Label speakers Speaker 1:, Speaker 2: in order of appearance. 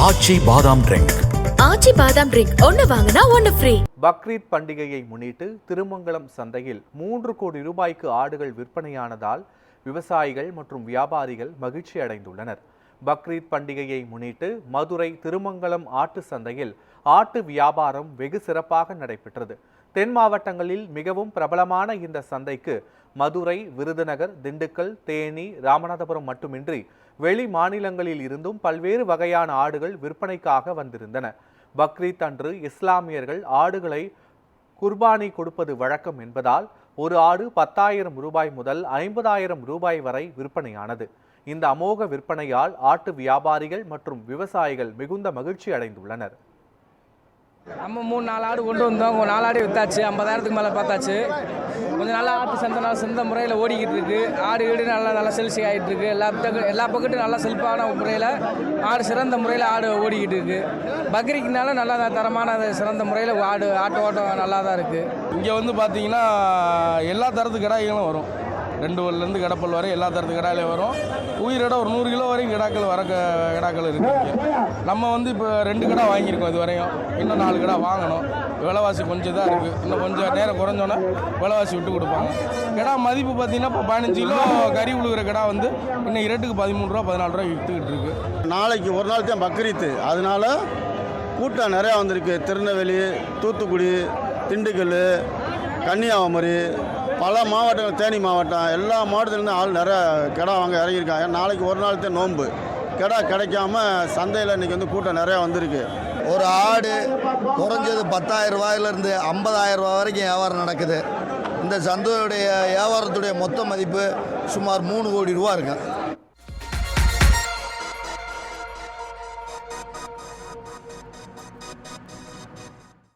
Speaker 1: ஆச்சி பாதாம் ட்ரிங்க்.
Speaker 2: ஆச்சி பாதாம் ட்ரிங்க் ஒன்னு வாங்கினா ஒன்னு ஃப்ரீ.
Speaker 3: பக்ரீத் பண்டிகையை முன்னிட்டு திருமங்கலம் சந்தையில் 3 கோடி ரூபாய்க்கு ஆடுகள் விற்பனையானதால் விவசாயிகள் மற்றும் வியாபாரிகள் மகிழ்ச்சி அடைந்துள்ளனர். பக்ரீத் பண்டிகையை முன்னிட்டு மதுரை திருமங்கலம் ஆட்டு சந்தையில் ஆட்டு வியாபாரம் வெகு சிறப்பாக நடைபெற்றது. தென் மாவட்டங்களில் மிகவும் பிரபலமான இந்த சந்தைக்கு மதுரை, விருதுநகர், திண்டுக்கல், தேனி, ராமநாதபுரம் மட்டுமின்றி வெளி மாநிலங்களில் இருந்தும் பல்வேறு வகையான ஆடுகள் விற்பனைக்காக வந்திருந்தன. பக்ரீத் அன்று இஸ்லாமியர்கள் ஆடுகளை குர்பானி கொடுப்பது வழக்கம் என்பதால் ஒரு ஆடு 10,000 ரூபாய் முதல் 50,000 ரூபாய் வரை விற்பனையானது. இந்த அமோக விற்பனையால் ஆட்டு வியாபாரிகள் மற்றும் விவசாயிகள் மிகுந்த மகிழ்ச்சி அடைந்துள்ளனர்.
Speaker 4: நம்ம 3-4 ஆடு கொண்டு வந்தோம். 4 ஆடு வித்தாச்சு, 50,000க்கு மேலே பார்த்தாச்சு. கொஞ்சம் நல்லா ஆட்டு சந்தை சொந்த முறையில் ஓடிக்கிட்டு இருக்கு. ஆடு வீடு நல்லா செல்சி ஆகிட்டு இருக்கு. எல்லா பக்கத்தும் நல்லா செழிப்பான முறையில் ஆடு சிறந்த முறையில் ஆடு ஓடிக்கிட்டு இருக்கு. பக்ரீத்னால நல்லா தரமான சிறந்த முறையில் ஆட்டு ஓட்டம் நல்லா தான் இருக்குது.
Speaker 5: இங்கே வந்து பார்த்தீங்கன்னா எல்லா தரத்து கிடாய்களும் வரும். 2 பல்லேருந்து கிடப்பல் வரை எல்லா தரத்து கிடாயிலே வரும். உயிரோட ஒரு 100 கிலோ வரையும் கிடாக்கள் இருக்குது. நம்ம வந்து இப்போ 2 கிடா வாங்கியிருக்கோம் இது வரையும். இன்னும் 4 கிடா வாங்கணும். விலைவாசி கொஞ்சம் தான் இருக்குது. இன்னும் கொஞ்சம் நேரம் குறைஞ்சோன்னே விலைவாசி விட்டு கொடுப்பாங்க. கிடா மதிப்பு பார்த்தீங்கன்னா இப்போ 15 கிலோ கறி உழுகிற கிடா வந்து இன்னும் ரேட்டுக்கு 13 ரூபா 14 ரூபா விற்றுக்கிட்டு இருக்குது.
Speaker 6: நாளைக்கு ஒரு நாள் தான் பக்ரீத்து, அதனால கூட்டம் நிறையா வந்திருக்கு. திருநெல்வேலி, தூத்துக்குடி, திண்டுக்கல், கன்னியாகுமரி, பல மாவட்டங்கள், தேனி மாவட்டம், எல்லா மாவட்டத்துலேருந்து ஆள் நிறையா கிடா வாங்க இறங்கியிருக்காங்க. நாளைக்கு ஒரு நாள் தான் நோன்பு. கிடா கிடைக்காம சந்தையில் இன்றைக்கி வந்து கூட்டம் நிறையா வந்திருக்கு.
Speaker 7: ஒரு ஆடு குறைஞ்சது 10,000 ரூபாயிலேருந்து 50,000 ரூபா வரைக்கும் வியாபாரம் நடக்குது. இந்த சந்தையுடைய வியாபாரத்துடைய மொத்த மதிப்பு சுமார் 3 கோடி ரூபா இருக்குது.